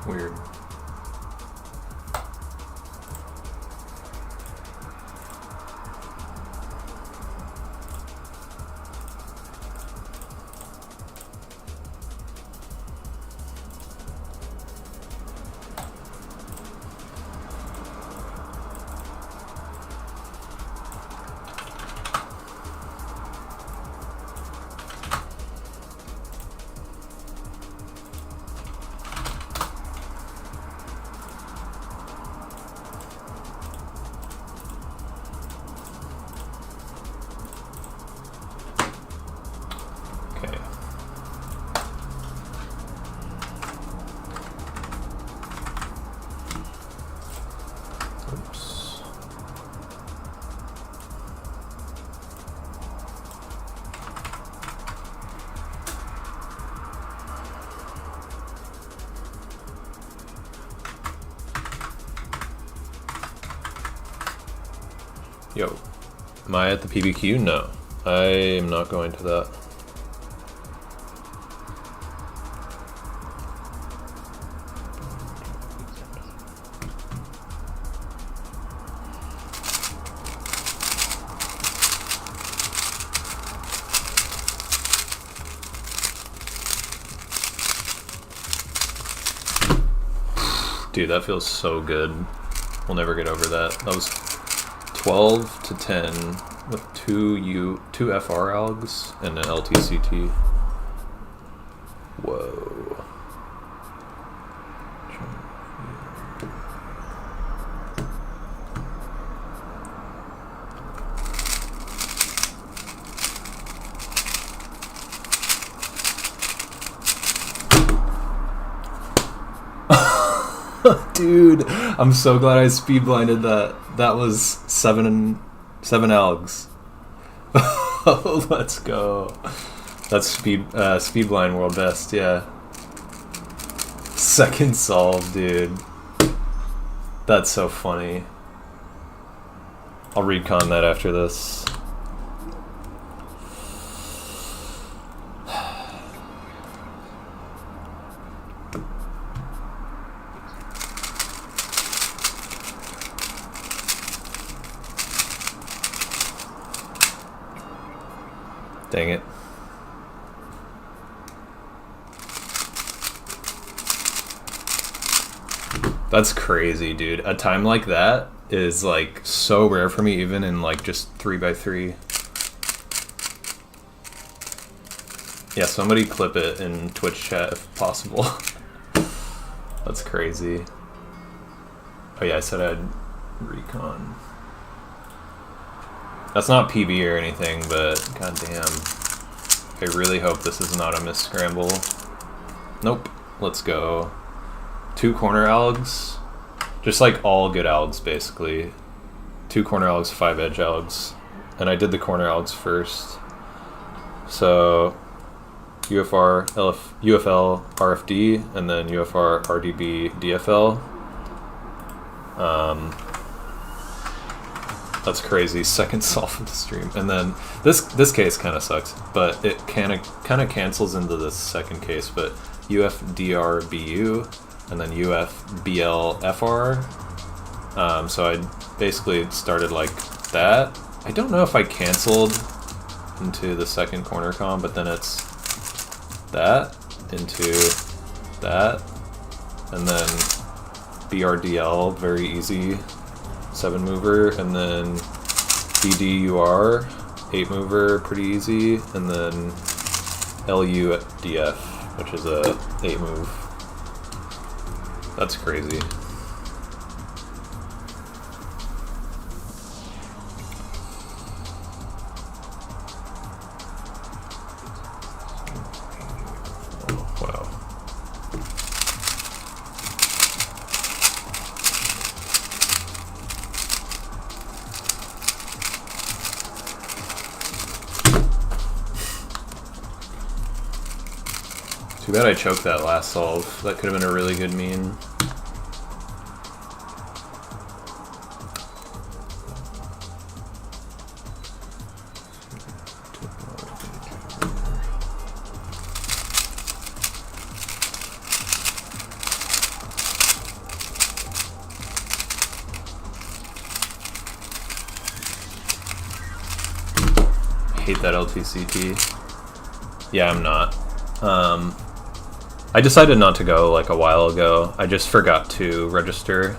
Weird. Yo, am I at the PBQ? No, I am not going to that. Dude, that feels so good. We'll never get over that. That was 12 to 10 with two FR algs and an LTCT. Whoa. Dude, I'm so glad I speed blinded that. That was seven algs. Oh, let's go. That's speed blind world best, yeah. Second solve, dude. That's so funny. I'll recon that after this. Dang it. That's crazy, dude. A time like that is like so rare for me, even in like just 3x3. Yeah, somebody clip it in Twitch chat if possible. That's crazy. Oh yeah, I said I'd recon. That's not PB or anything, but goddamn. I really hope this is not a miss scramble. Nope. Let's go. 2 corner algs. Just like all good algs, basically. 2 corner algs, 5 edge algs. And I did the corner algs first. So UFR, UFL, RFD, and then UFR, RDB, DFL. That's crazy. Second solve of the stream, and then this case kind of sucks, but it kind of cancels into this second case. But UFDRBU and then UFBLFR. So I basically started like that. I don't know if I canceled into the second corner com, but then it's that into that, and then BRDL, very easy. 7 mover, and then BDUR, 8 mover, pretty easy, and then LUDF, which is a 8 move. That's crazy. Wow. Too bad I choked that last solve. That could have been a really good meme. hate that LTCT. Yeah, I'm not. I decided not to go like a while ago. I just forgot to register.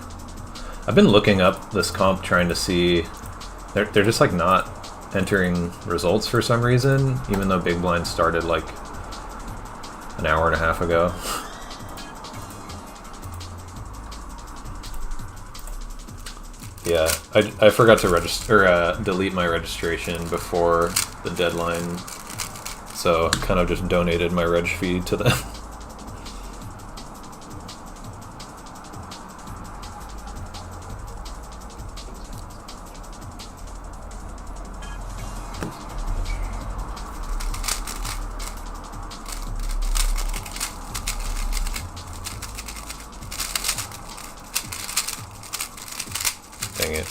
I've been looking up this comp trying to see. They're just like not entering results for some reason, even though Big Blind started like an hour and a half ago. Yeah, I forgot to register, delete my registration before the deadline, so kind of just donated my reg fee to them. Dang it.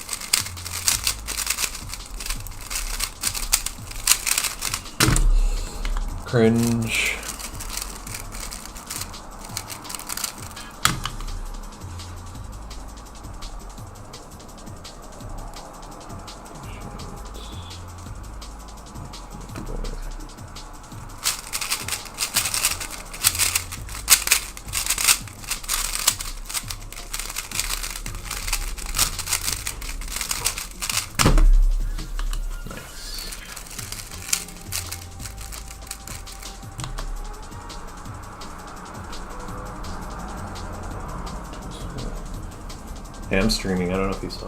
Cringe. Hey, I'm streaming. I don't know if you saw.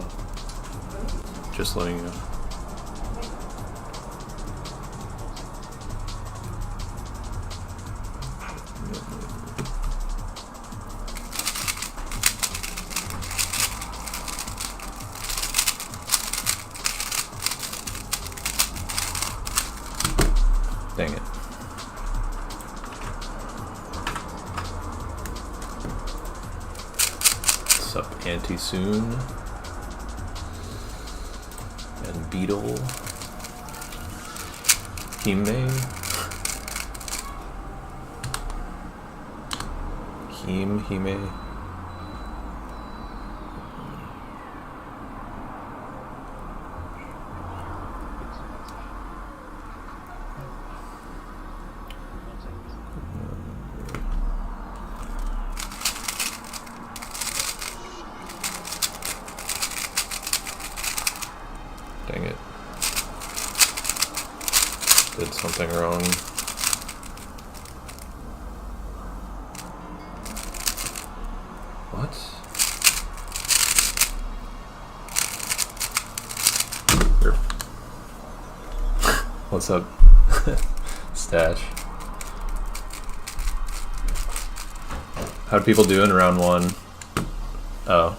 Just letting you know. Dang it. What's up, Anti-Soon? And Beetle. Hime. Hime. Dang it. Did something wrong. What? Here. What's up? Stash. How'd people do in round one? Oh.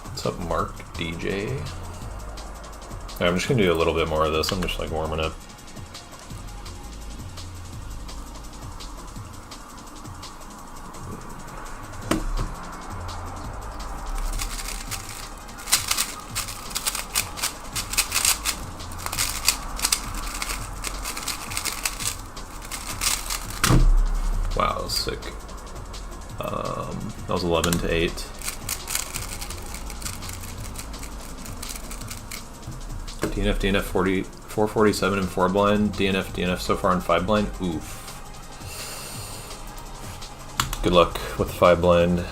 What's up, Mark DJ? I'm just gonna do a little bit more of this. I'm just like warming up. Wow, that was sick. That was 11 to 8. DNF 40, 447 and 4 blind. DNF so far in 5 blind. Oof. Good luck with 5 blind.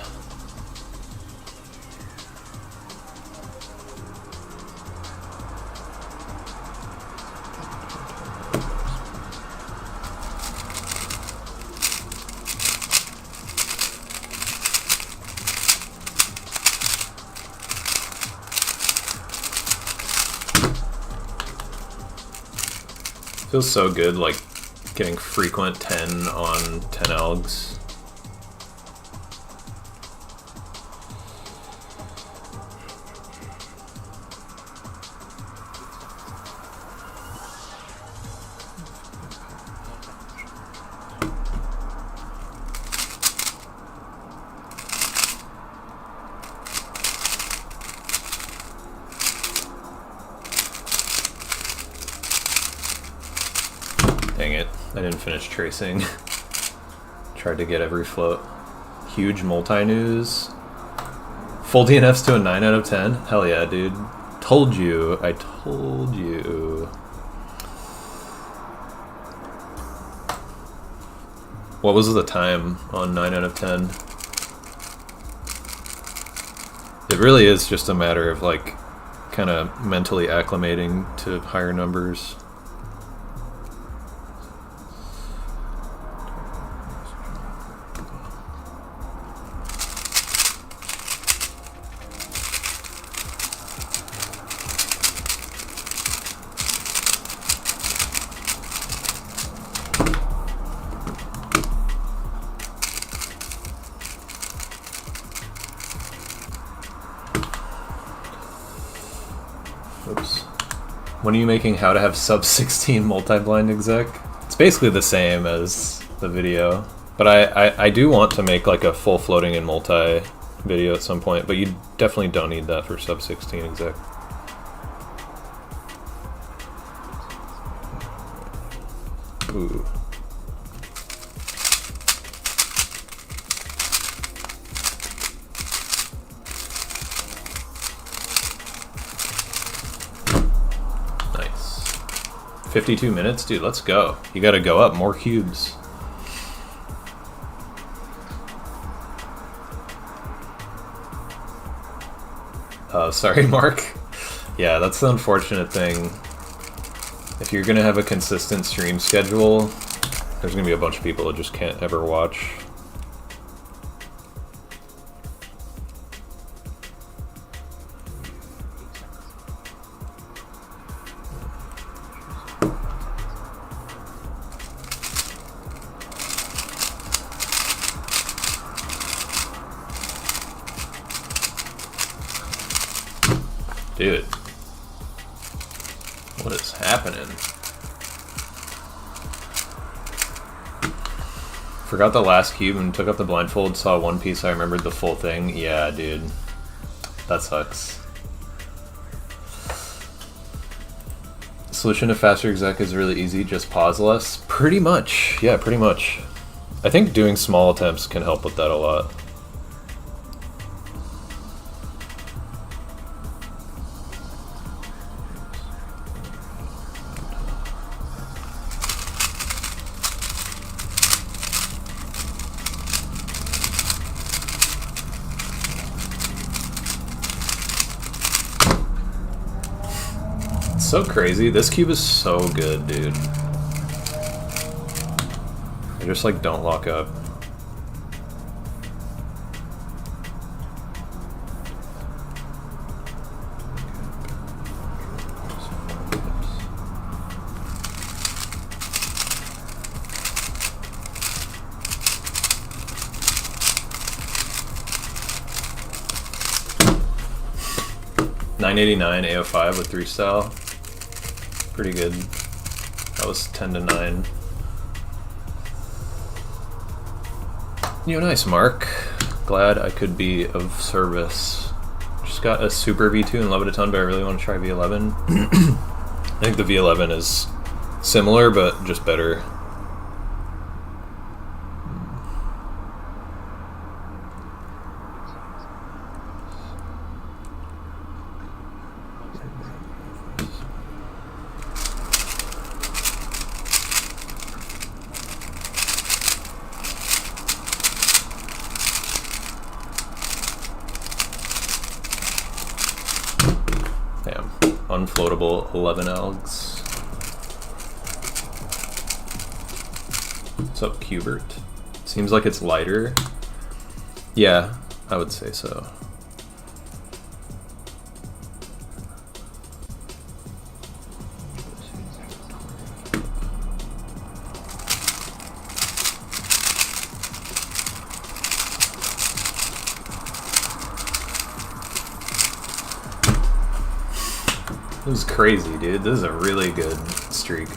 Feels so good, like getting frequent 10 on 10 algs. Dang it, I didn't finish tracing. Tried to get every float. Huge multi-news. Full DNFs to a 9 out of 10? Hell yeah, dude. Told you. I told you. What was the time on 9 out of 10? It really is just a matter of like kind of mentally acclimating to higher numbers. Oops. When are you making how to have sub 16 multi-blind exec? It's basically the same as the video, but I do want to make like a full floating and multi video at some point, but you definitely don't need that for sub 16 exec. Ooh. Nice. 52 minutes? Dude, let's go. You gotta go up, more cubes. Sorry, Mark. Yeah, that's the unfortunate thing. If you're gonna have a consistent stream schedule, there's gonna be a bunch of people that just can't ever watch. Dude, what is happening? Forgot the last cube and took up the blindfold, saw one piece, I remembered the full thing. Yeah, dude, that sucks. Solution to faster exec is really easy, just pause less. Pretty much, yeah, pretty much. I think doing small attempts can help with that a lot. So crazy. This cube is so good, dude. I just like don't lock up. $9.89 AO5 with 3 style. Pretty good. That was 10 to 9. You know, nice, Mark. Glad I could be of service. Just got a super V2 and love it a ton, but I really want to try V11. I think the V11 is similar, but just better. Damn. Unfloatable 11 algs. What's up, Cubert? Seems like it's lighter. Yeah, I would say so. was crazy, dude. This is a really good streak.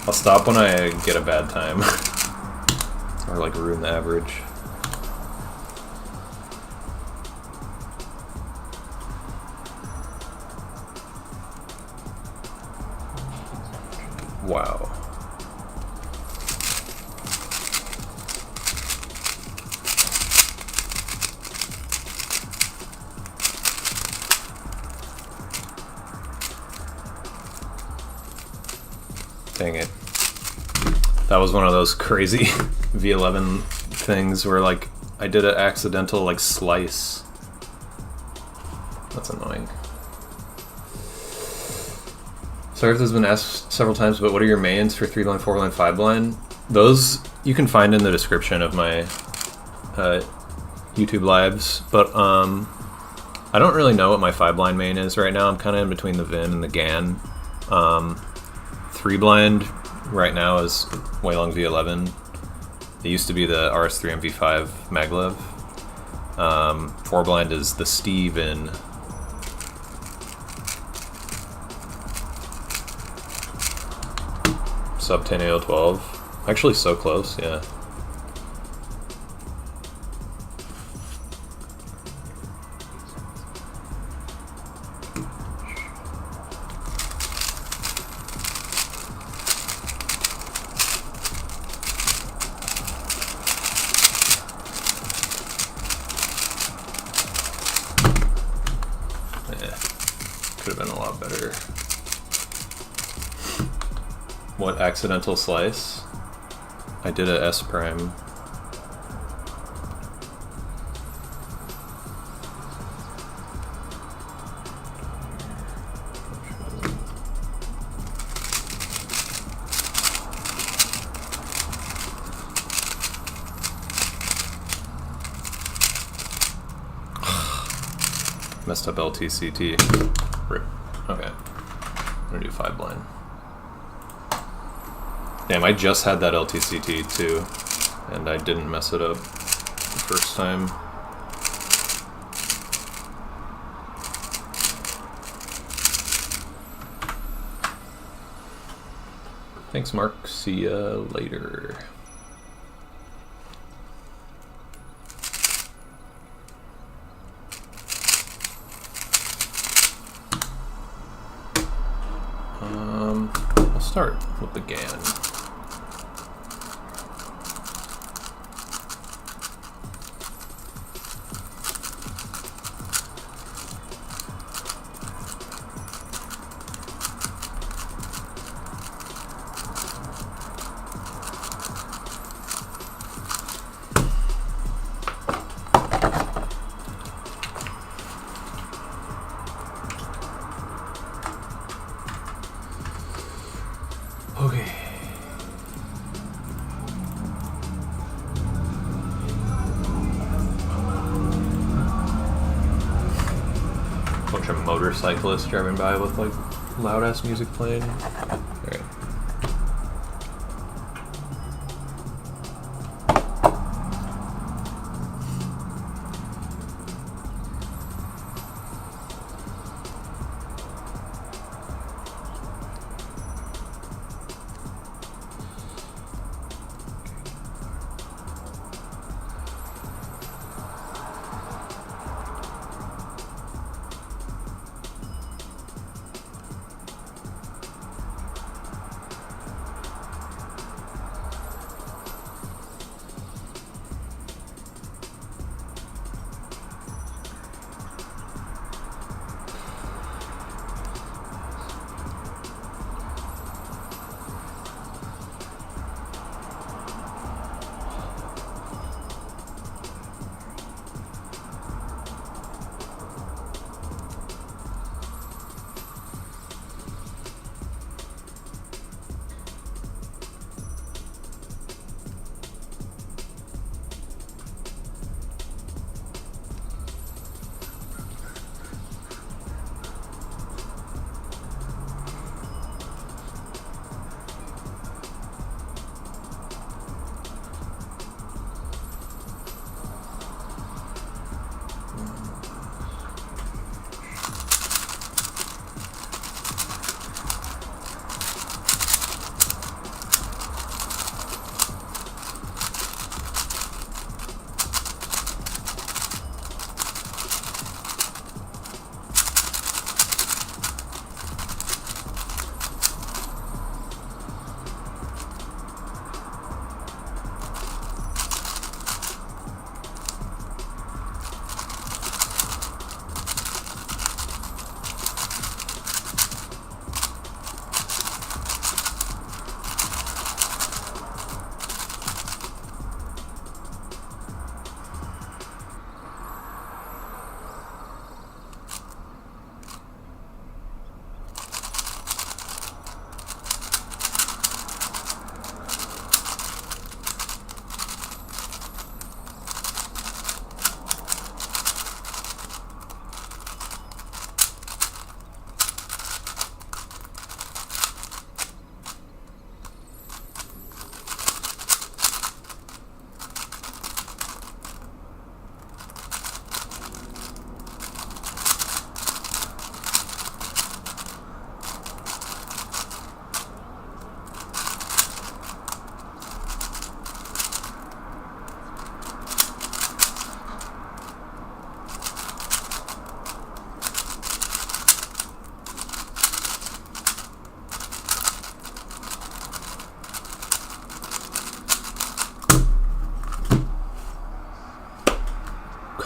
I'll stop when I get a bad time. Or like ruin the average. Wow. Dang it. That was one of those crazy V11 things where like I did an accidental like slice. That's annoying. Sorry if this has been asked several times, but what are your mains for 3-blind, 4-blind, 5-blind? Those you can find in the description of my YouTube lives, but I don't really know what my 5-blind main is right now. I'm kind of in between the Vin and the GAN. 3-blind right now is Weilong V11. It used to be the RS3 MV5 maglev. 4-blind is the Steve in sub 10 AO12. Actually so close, yeah. Could have been a lot better. What accidental slice? I did a S prime. Messed up LTCT. Rip. Okay. I'm gonna do 5-blind. Damn, I just had that LTCT too, and I didn't mess it up the first time. Thanks, Mark. See ya later. I'll start with the GAN. Okay. Bunch of motorcyclists driving by with like loud ass music playing. Alright.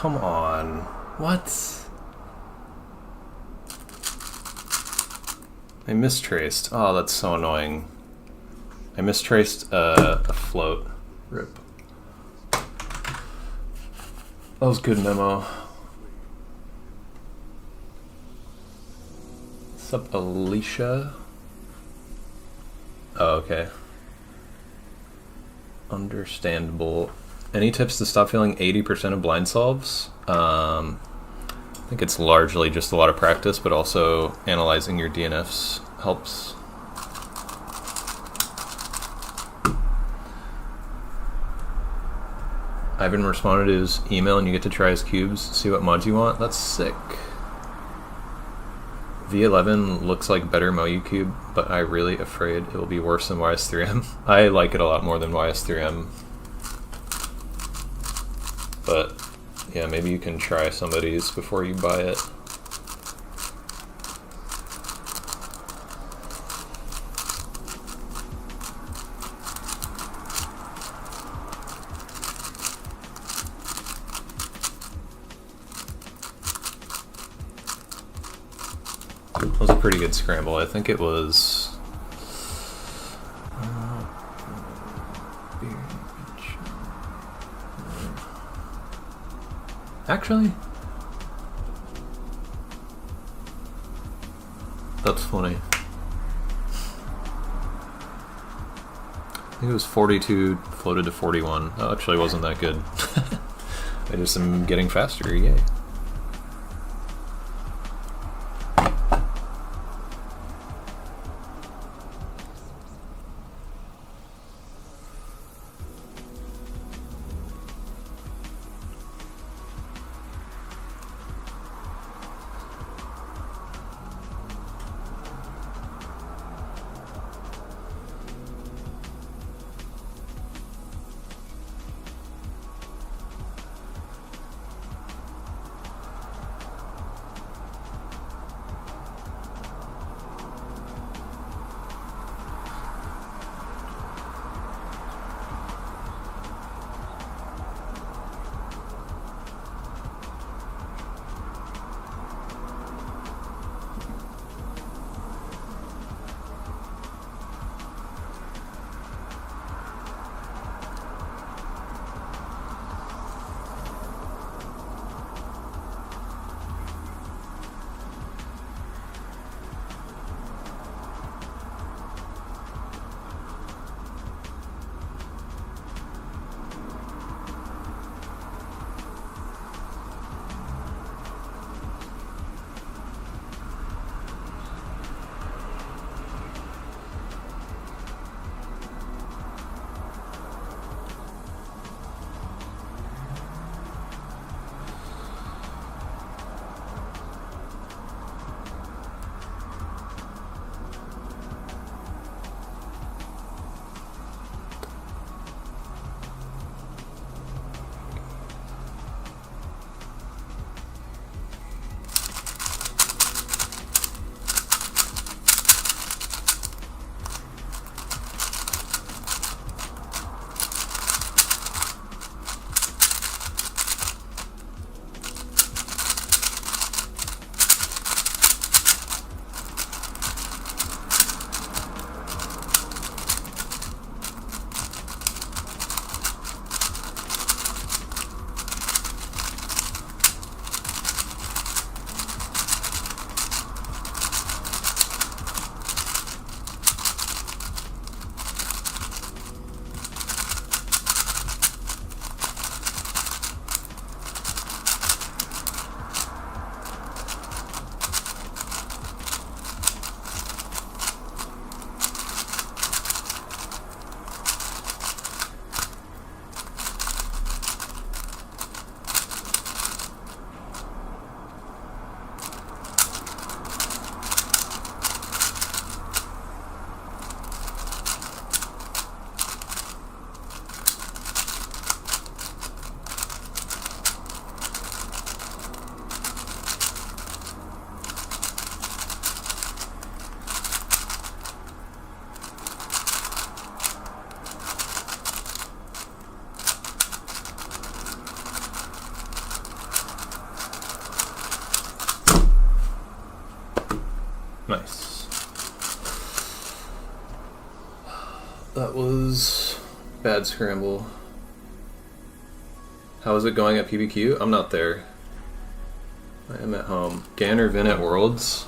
come on. What? I mistraced. Oh, that's so annoying. I mistraced a float. Rip. That was good memo. What's up, Alicia? Oh, okay. Understandable. Any tips to stop failing 80% of blind solves? I think it's largely just a lot of practice, but also analyzing your DNFs helps. Ivan responded to his email and you get to try his cubes, see what mods you want. That's sick. V11 looks like better Moyu cube, but I'm really afraid it will be worse than YS3M. I like it a lot more than YS3M. But yeah, maybe you can try some of these before you buy it. It was a pretty good scramble. I think it was... Actually, that's funny. I think it was 42 floated to 41. That actually wasn't that good. I just am getting faster, yay. That was bad scramble. How is it going at PBQ? I'm not there. I am at home. Gan or Vin at Worlds?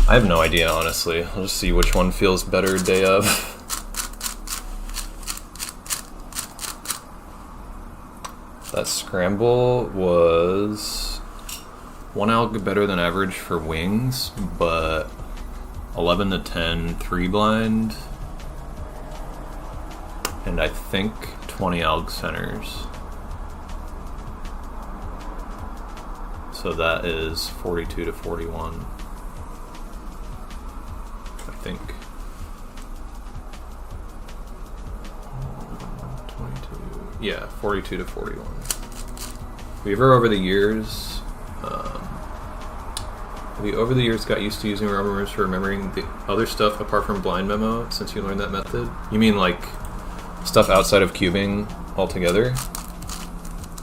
I have no idea, honestly. I'll just see which one feels better day of. That scramble was 1 alg better than average for wings, but 11 to 10 3 blind, and I think 20 alg centers. So that is 42 to 41. I think. 22. Yeah, 42 to 41. We over the years got used to using remembers for remembering the other stuff apart from blind memo since you learned that method. You mean like stuff outside of cubing altogether?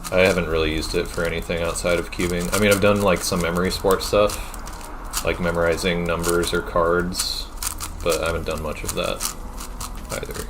I haven't really used it for anything outside of cubing. I mean, I've done like some memory sport stuff, like memorizing numbers or cards, but I haven't done much of that either.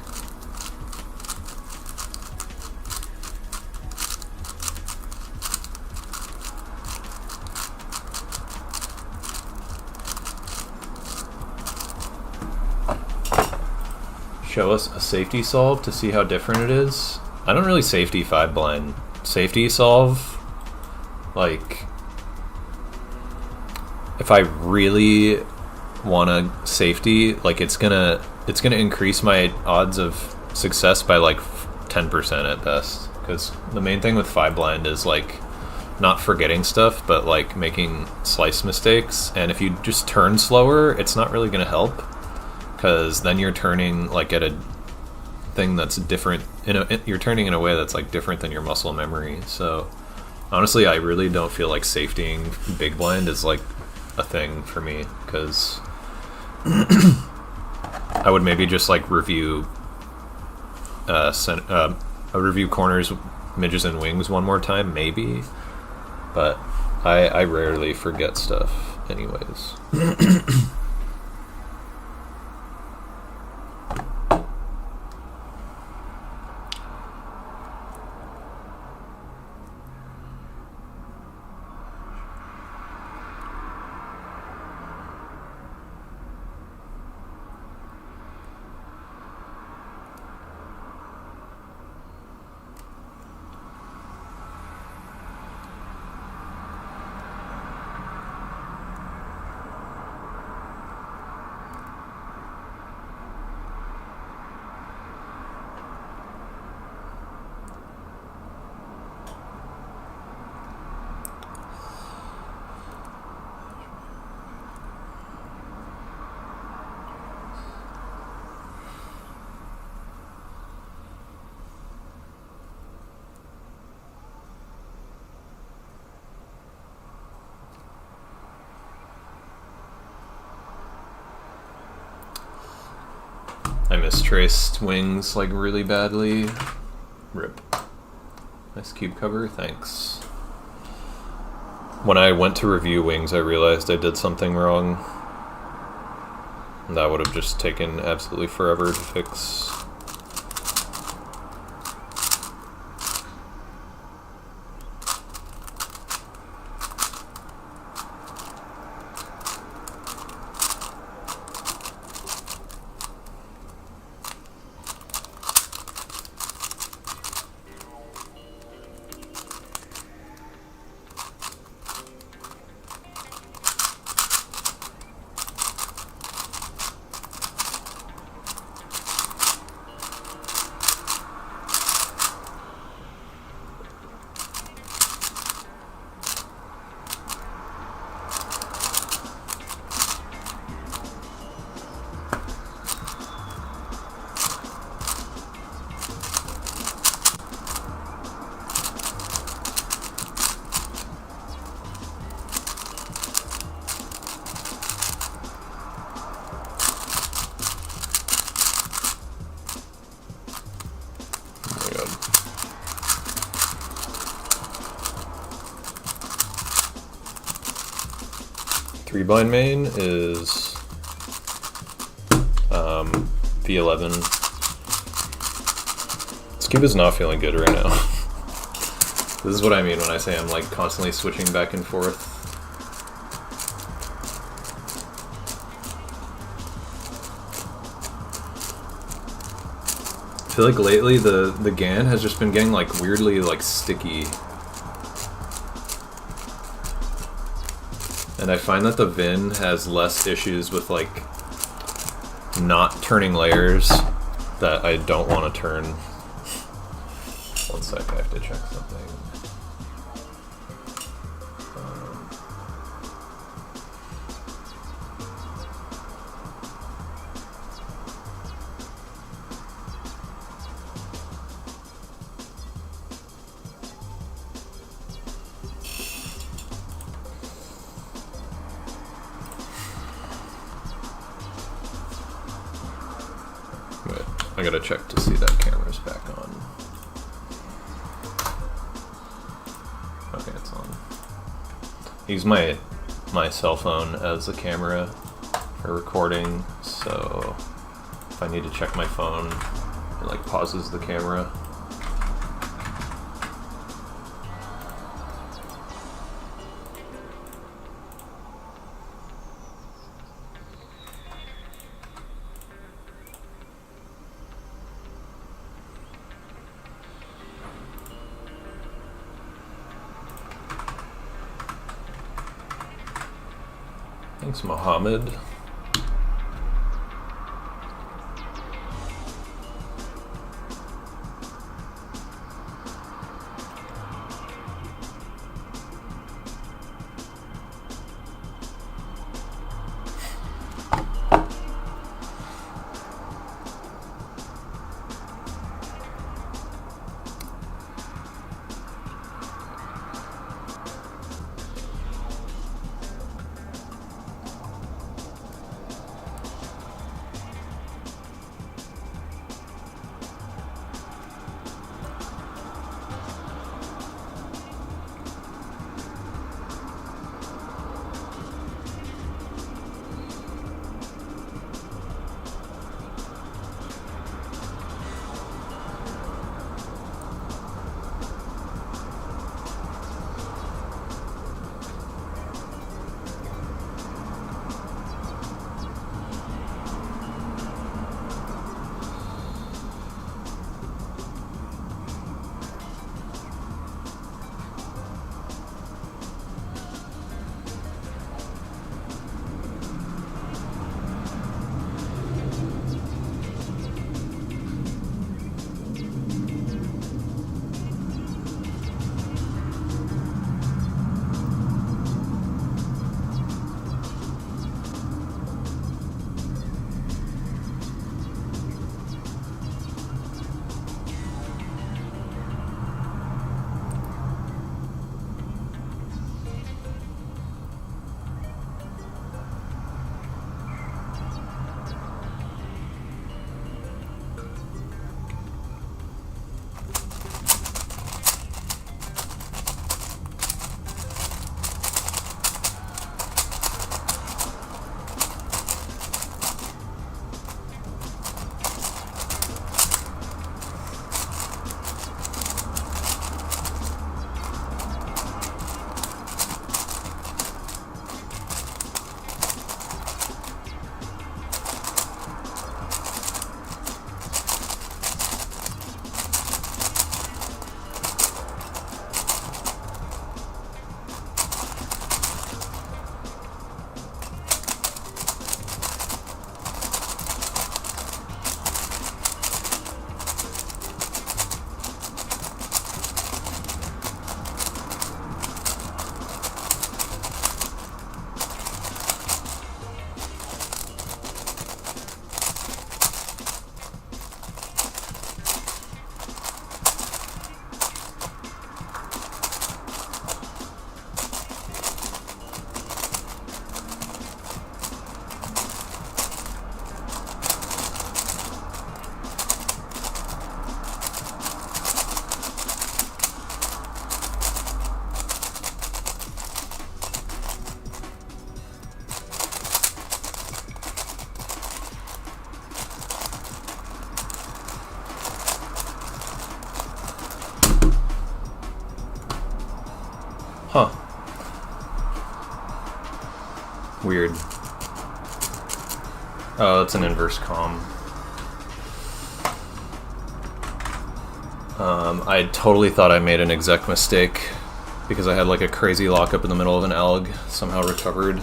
Show us a safety solve to see how different it is. I don't really safety 5 blind. Safety solve, like if I really want a safety, like it's gonna increase my odds of success by like 10% at best, because the main thing with 5 blind is like not forgetting stuff but like making slice mistakes, and if you just turn slower it's not really gonna help, because then you're turning like at a thing that's different. You're turning in a way that's like different than your muscle memory. So honestly, I really don't feel like safetying big blind is like a thing for me, because I would maybe just like review review corners, midges, and wings one more time, maybe. But I rarely forget stuff, anyways. I mistraced wings like really badly. Rip. Nice cube cover, thanks. When I went to review wings, I realized I did something wrong. And that would have just taken absolutely forever to fix. Three blind main is V11 Scuba's not feeling good right now. This is what I mean when I say I'm like constantly switching back and forth. I feel like lately the GAN has just been getting like weirdly like sticky. And I find that the Vin has less issues with like not turning layers that I don't want to turn. One sec, I have to check something. Wait, I gotta check to see that camera's back on. Okay, it's on. I use my cell phone as a camera for recording, so if I need to check my phone, it like pauses the camera. Thanks, Mohammed. Weird. Oh, it's an inverse comm. I totally thought I made an exec mistake because I had like a crazy lockup in the middle of an alg, somehow recovered.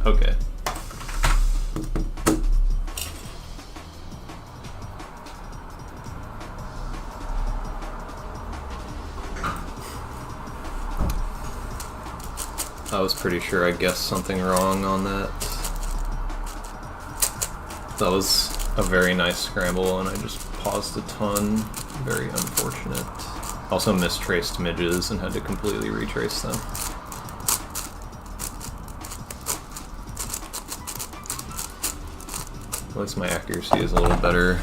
Okay. I was pretty sure I guessed something wrong on that. That was a very nice scramble, and I just paused a ton. Very unfortunate. Also mistraced midges and had to completely retrace them. At least my accuracy is a little better.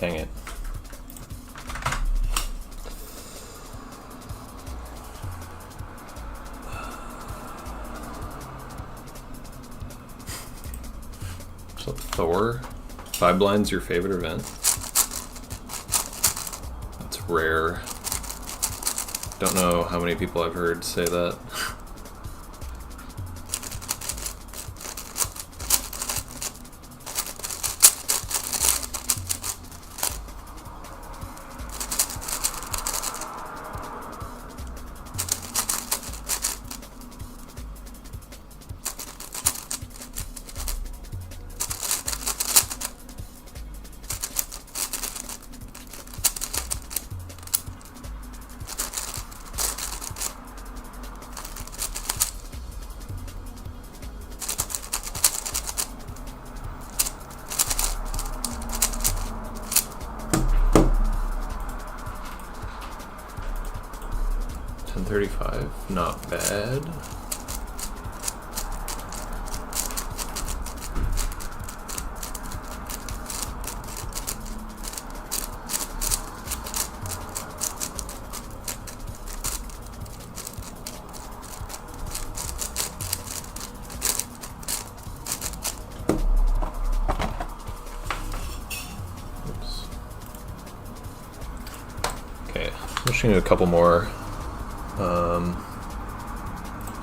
Dang it. So Thor, 5 blinds your favorite event? That's rare. Don't know how many people I've heard say that. $10.35, not bad. Oops. Okay, switching to a couple more.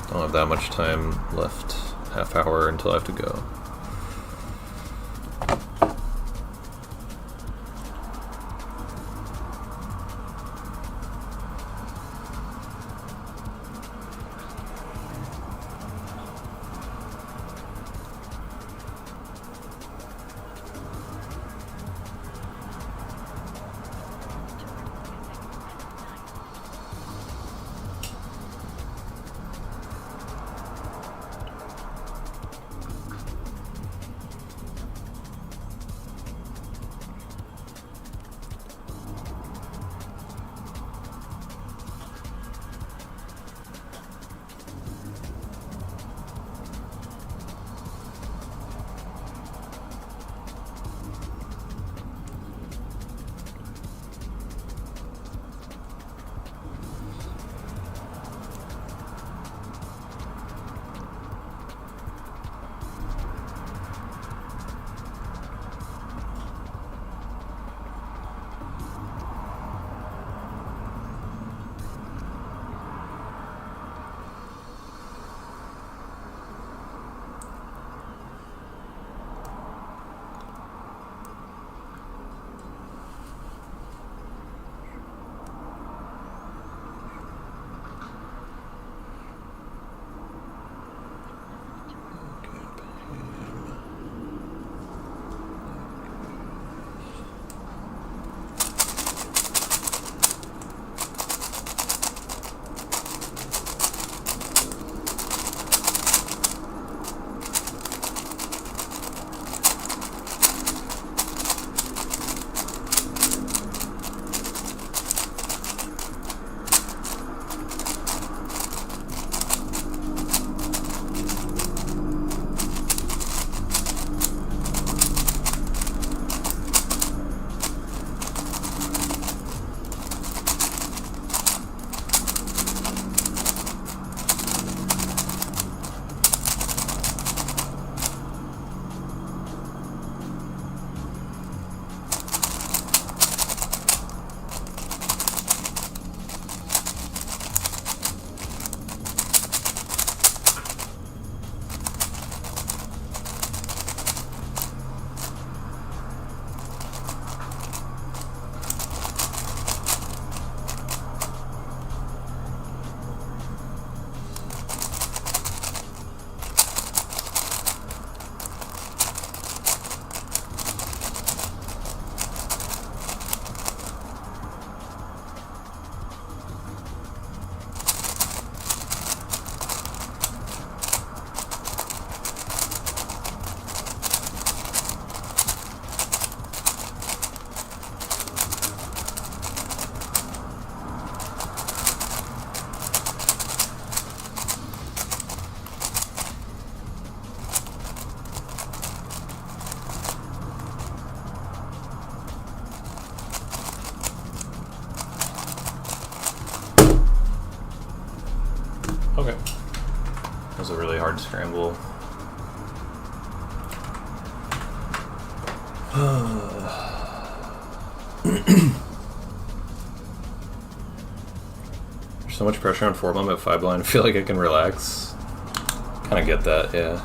Don't have that much time left. Half hour until I have to go. hard scramble. There's so much pressure on 4 blind but 5 blind. I feel like I can relax. Kind of get that, yeah.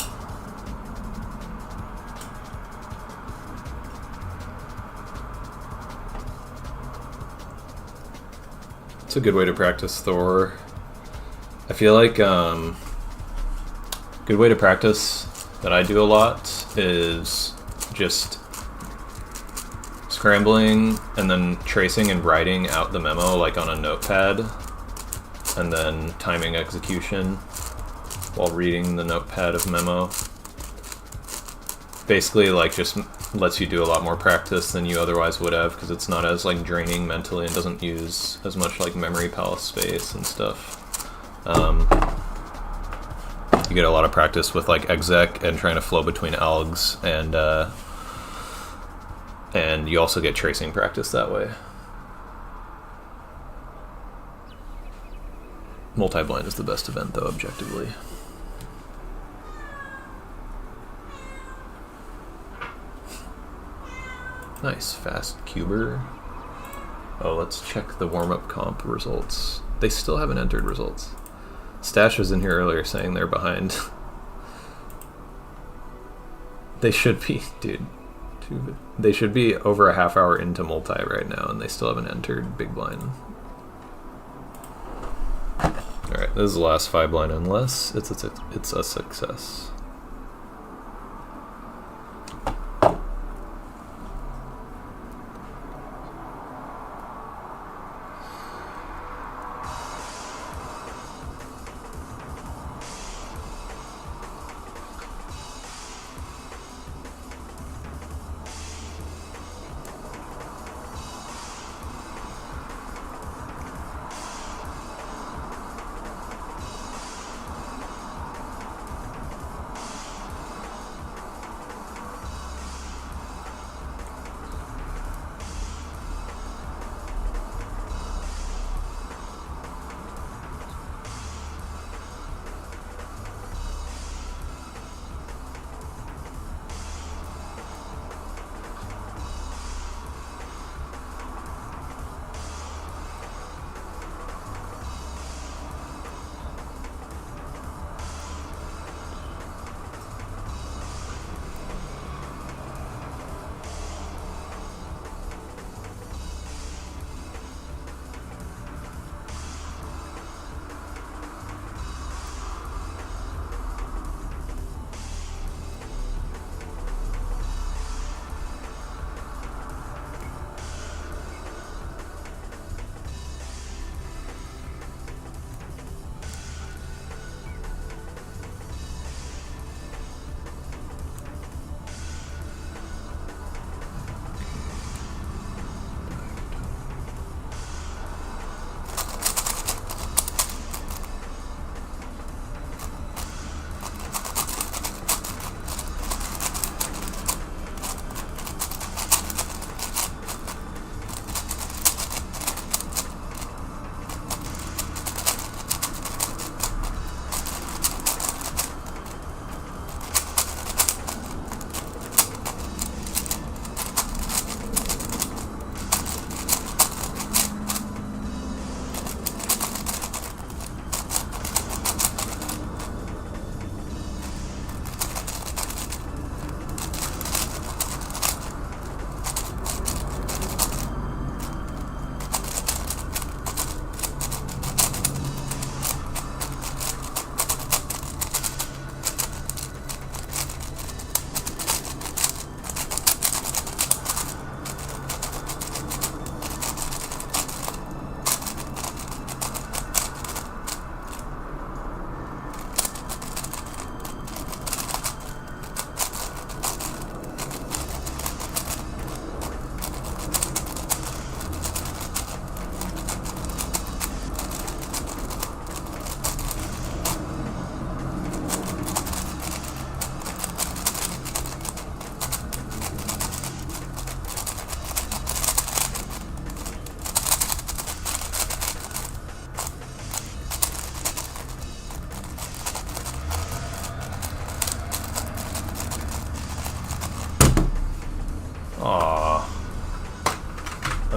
It's a good way to practice Thor. I feel like good way to practice that I do a lot is just scrambling and then tracing and writing out the memo like on a notepad, and then timing execution while reading the notepad of memo. Basically, like, just lets you do a lot more practice than you otherwise would have, because it's not as like draining mentally and doesn't use as much like memory palace space and stuff. You get a lot of practice with like exec and trying to flow between algs, and you also get tracing practice that way. Multi-blind is the best event though, objectively. Nice, fast cuber. Oh, let's check the warm-up comp results. They still haven't entered results. Stash was in here earlier saying they're behind. They should be, dude. They should be over a half hour into multi right now, and they still haven't entered big blind. Alright, this is the last 5 blind unless it's a success.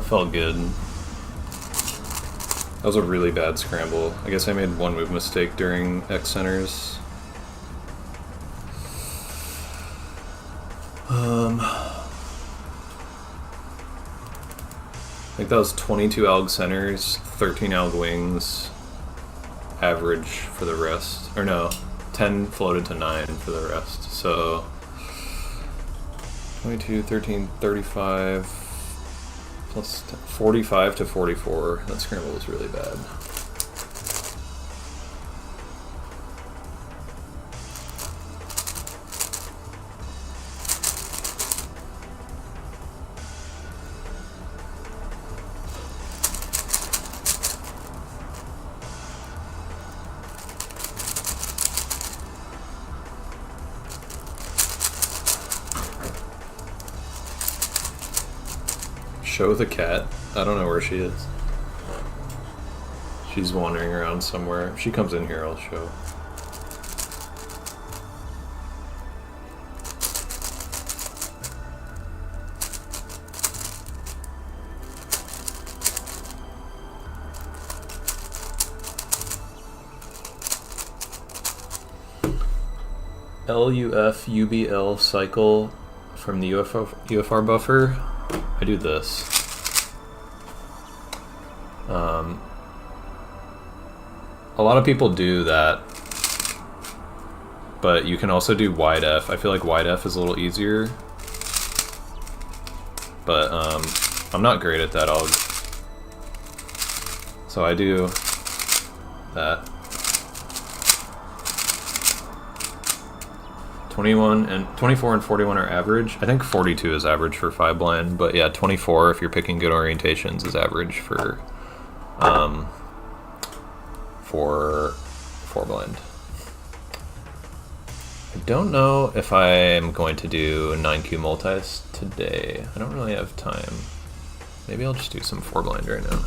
felt good. That was a really bad scramble. I guess I made one move mistake during X centers. I think that was 22 alg centers, 13 alg wings, average for the rest. Or no, 10 floated to 9 for the rest. So 22, 13, 35, plus 10, 45 to 44. That scramble was really bad. Show the cat. I don't know where she is. She's wandering around somewhere. If she comes in here, I'll show. LUF UBL cycle from the UFR buffer. I do this. A lot of people do that, but you can also do wide F. I feel like wide F is a little easier, but I'm not great at that alg. So I do that. 21 and 24 and 41 are average. I think 42 is average for 5 blind, but yeah, 24 if you're picking good orientations is average for 4 blind. I don't know if I am going to do 9Q multis today. I don't really have time. Maybe I'll just do some 4 blind right now.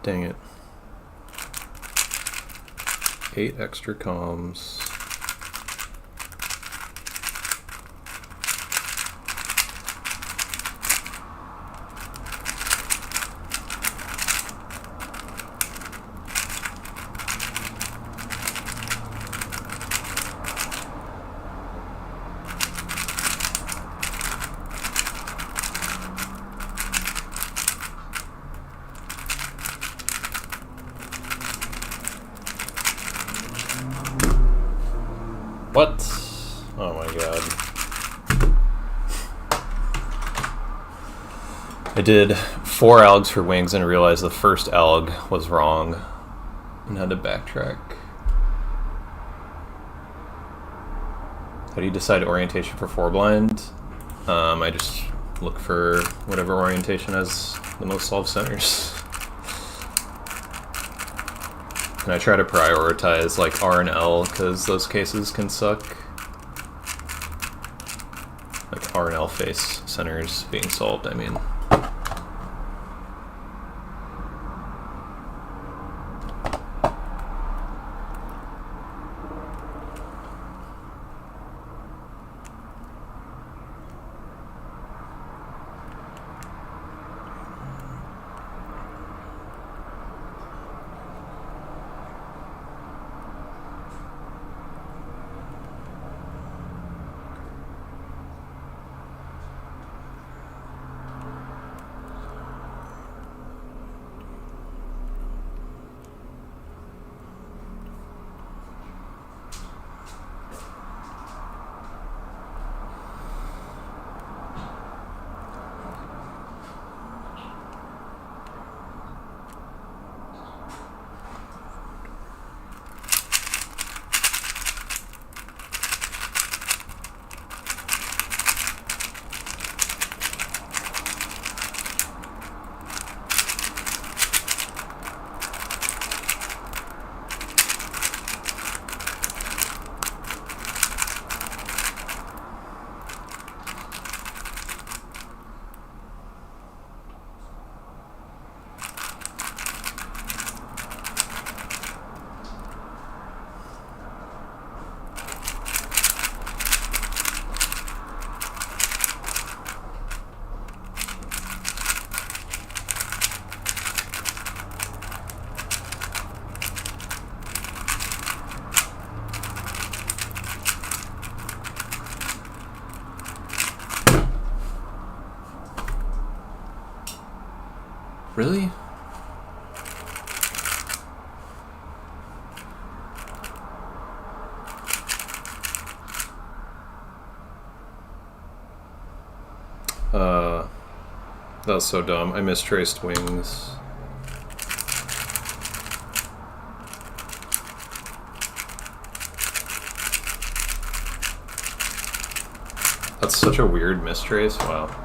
Dang it. 8 extra comms. What? Oh my god. I did 4 algs for wings and realized the first alg was wrong and had to backtrack. How do you decide orientation for 4 blind? I just look for whatever orientation has the most solved centers. And I try to prioritize like R and L because those cases can suck. Like R and L face centers being solved, I mean. Really? That was so dumb. I mistraced wings. That's such a weird mistrace. Wow.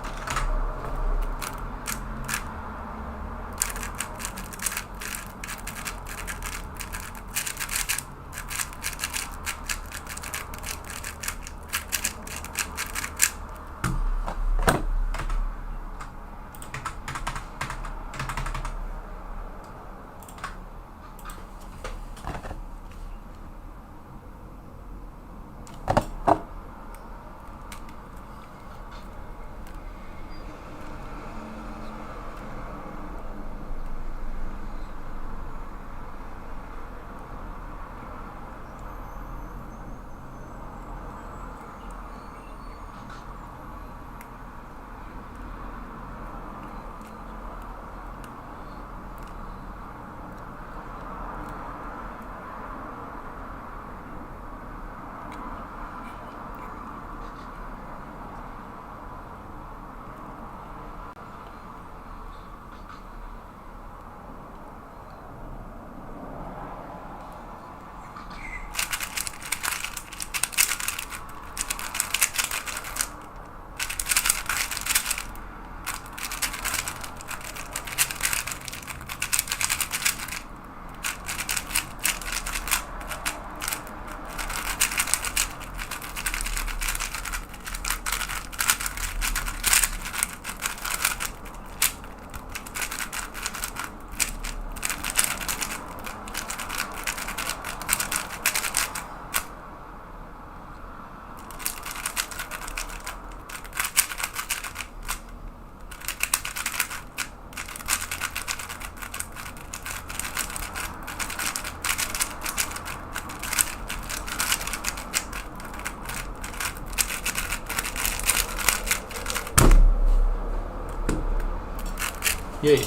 Yay.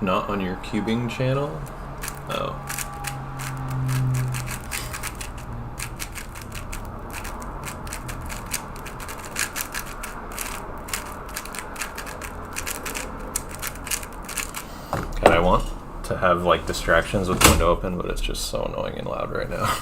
Not on your cubing channel? Oh. to have like distractions with the window open, but it's just so annoying and loud right now.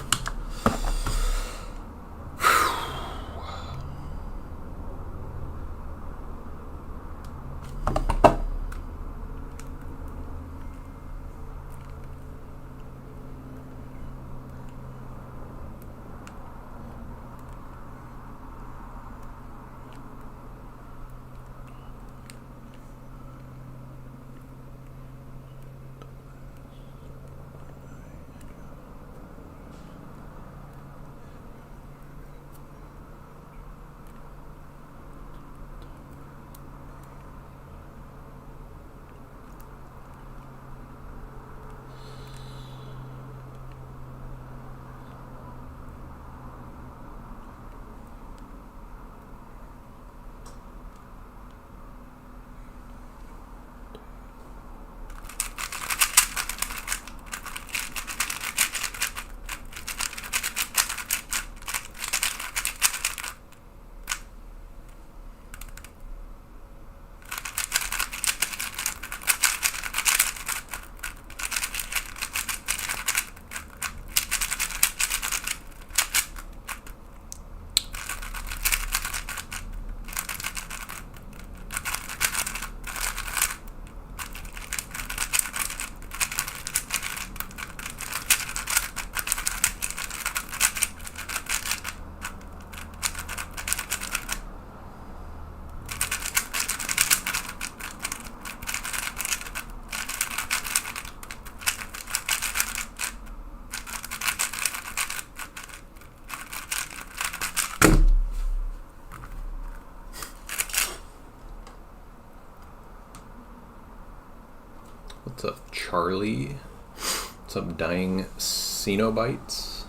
What's up, Charlie? What's up, Dying Cenobites?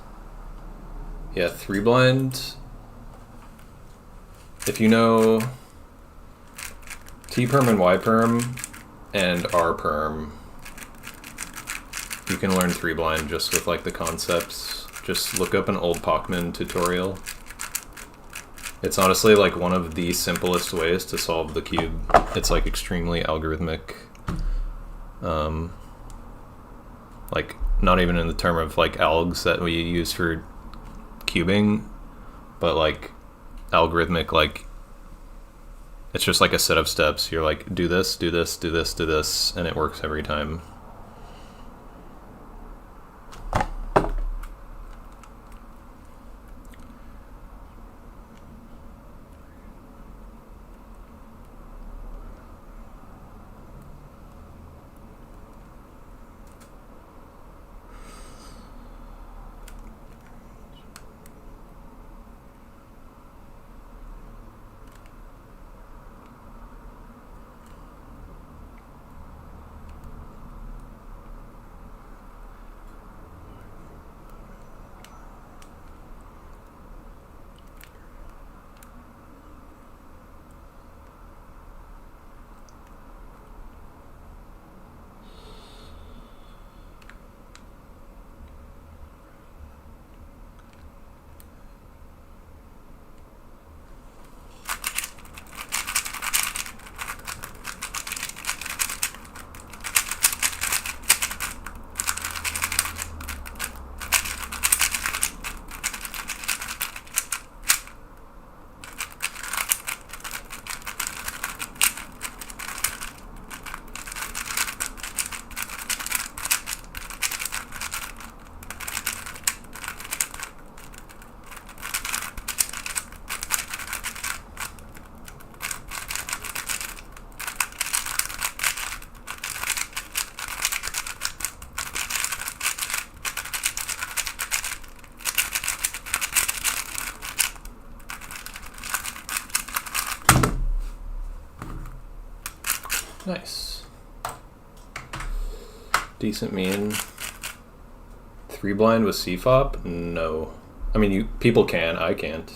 Yeah, 3 blind. If you know T perm and Y perm and R perm, you can learn 3 blind just with like the concepts. Just look up an old Pachman tutorial. It's honestly like one of the simplest ways to solve the cube. It's like extremely algorithmic. Like not even in the term of like algs that we use for cubing, but like algorithmic, like it's just like a set of steps. You're like, do this, do this, do this, do this, and it works every time. Nice. Decent mean. 3 blind with CFOP? No. I mean, people can, I can't.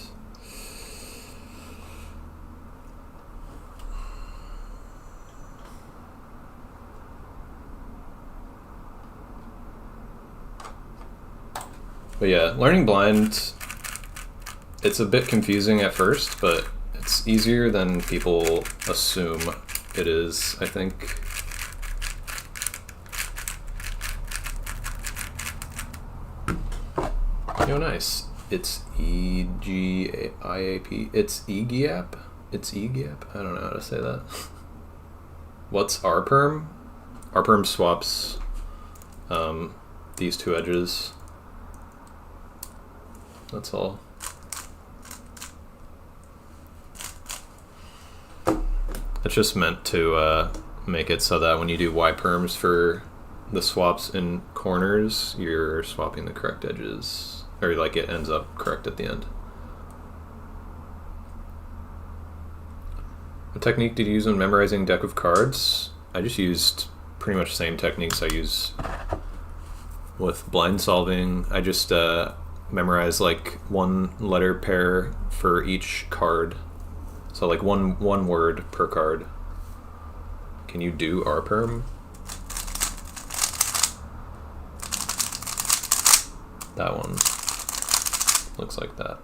But yeah, learning blind, it's a bit confusing at first, but it's easier than people assume it is, I think. Oh, nice. It's EGIAP. It's EGAP. It's EGAP. I don't know how to say that. What's rperm? Rperm swaps these two edges. That's all. It's just meant to make it so that when you do Y-perms for the swaps in corners, you're swapping the correct edges, or like it ends up correct at the end. What technique did you use when memorizing deck of cards? I just used pretty much the same techniques I use with blind solving. I just memorize like one letter pair for each card. So like one word per card. Can you do rperm? That one looks like that.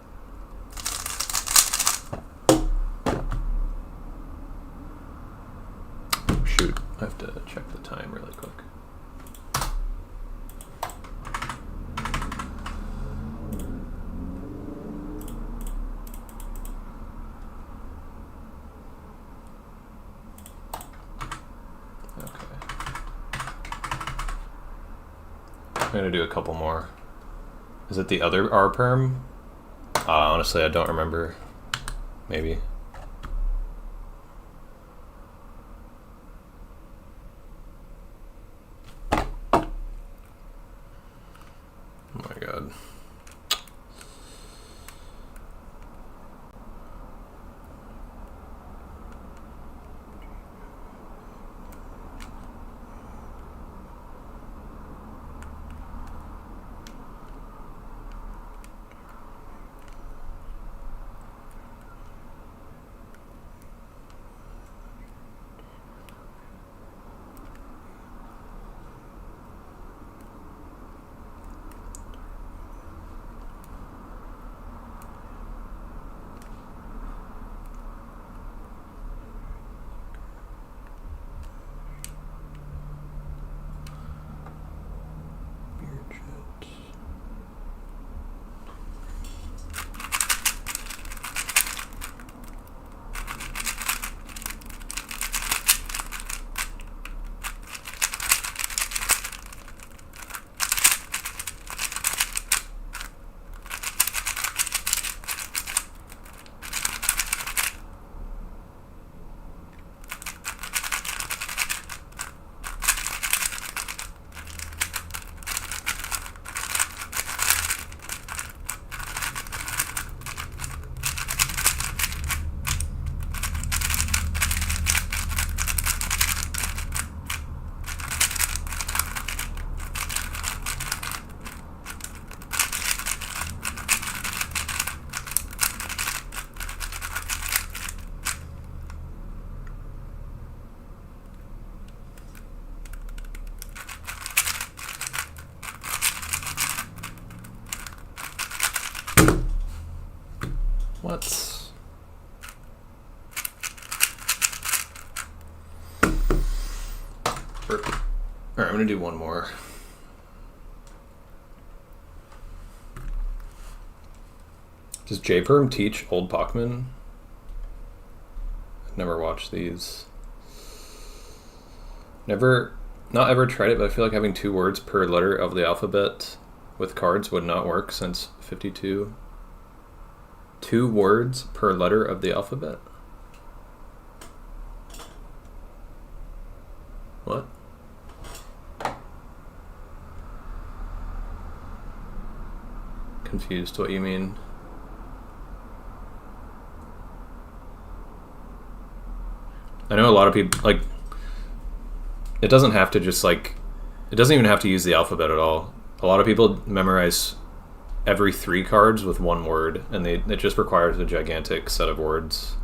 Shoot, I have to check the time really quick. I'm gonna do a couple more. Is it the other rperm? Honestly, I don't remember. Maybe. Oh my god. What? Alright, I'm gonna do one more. Does J-Perm teach Old Pachman? I've never watched these. Not ever tried it, but I feel like having 2 words per letter of the alphabet with cards would not work since 52. 2 words per letter of the alphabet? What? Confused what you mean. I know a lot of people, like, it doesn't have to just, like, it doesn't even have to use the alphabet at all. A lot of people memorize every 3 cards with 1 word, and it just requires a gigantic set of words.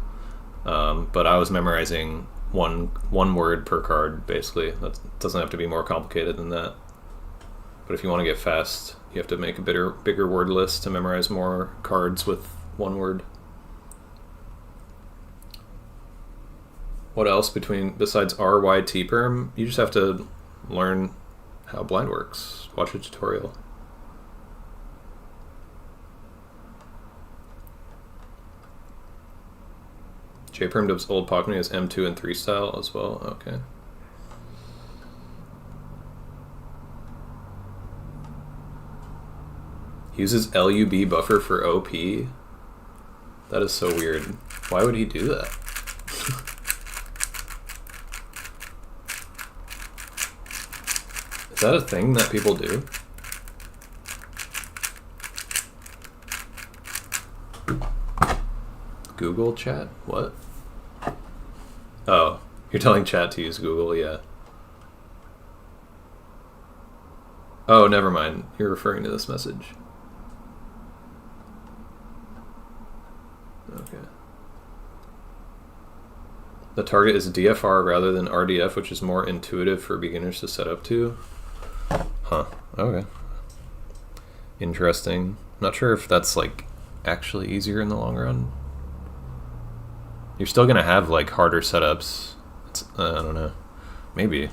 But I was memorizing one word per card, basically. That doesn't have to be more complicated than that. But if you want to get fast, you have to make a bigger word list to memorize more cards with 1 word. What else besides R, Y, T perm? You just have to learn how blind works. Watch a tutorial. JPerm does old pocket as M2 and 3 style as well. Okay. Uses LUB buffer for OP. That is so weird. Why would he do that? Is that a thing that people do? Google chat? What? Oh, you're telling chat to use Google, yeah. Oh, never mind. You're referring to this message. Okay. The target is DFR rather than RDF, which is more intuitive for beginners to set up to. Huh. Okay. Interesting. Not sure if that's like actually easier in the long run. You're still gonna have like harder setups. I don't know. Maybe.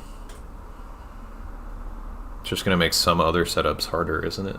It's just gonna make some other setups harder, isn't it?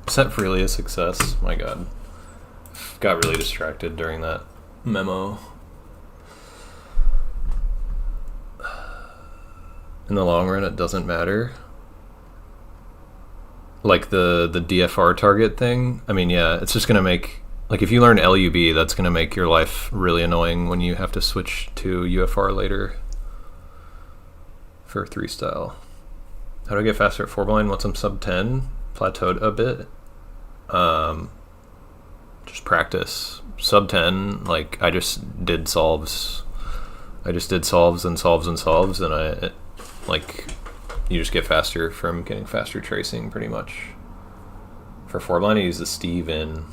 Set freely a success. My god. Got really distracted during that memo. In the long run, it doesn't matter. Like the DFR target thing. I mean, yeah, it's just going to make... Like, if you learn LUB, that's going to make your life really annoying when you have to switch to UFR later for 3 style. How do I get faster at 4 blind once I'm sub 10? Plateaued a bit. Just practice. Sub 10, like, I just did solves. I just did solves and solves and solves, and like, you just get faster from getting faster tracing, pretty much. For 4 blind, I use the Steve in.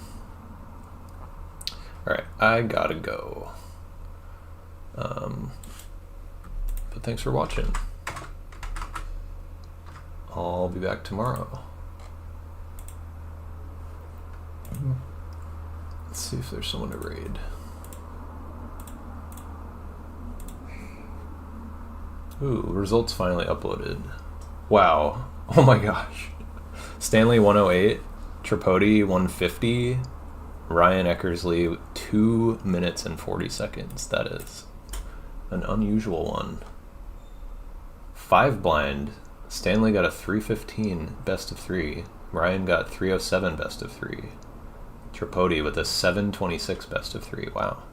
Alright, I gotta go. But thanks for watching. I'll be back tomorrow. Let's see if there's someone to raid. Ooh, results finally uploaded. Wow. Oh my gosh. Stanley 108, Tripodi 150, Ryan Eckersley 2 minutes and 40 seconds. That is an unusual one. 5 blind. Stanley got a 315 best of 3. Ryan got 307 best of 3. Tripodi with a 726 best of 3. Wow.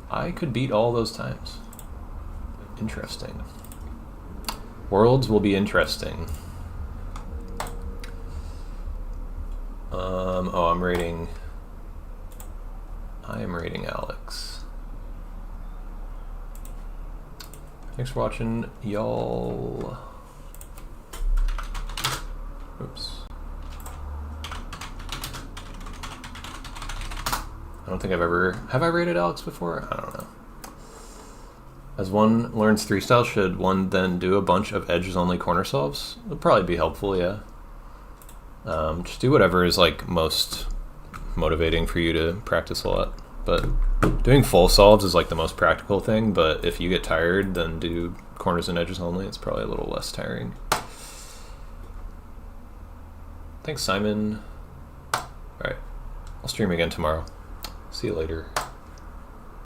I could beat all those times. Interesting. Worlds will be interesting. Oh, I am rating Alex. Thanks for watching, y'all. Oops. I don't think have I rated Alex before? I don't know. As one learns 3 styles, should one then do a bunch of edges only corner solves? It'll probably be helpful, yeah. Just do whatever is like most motivating for you to practice a lot. But doing full solves is like the most practical thing, but if you get tired, then do corners and edges only. It's probably a little less tiring. Thanks, Simon. All right, I'll stream again tomorrow. See you later.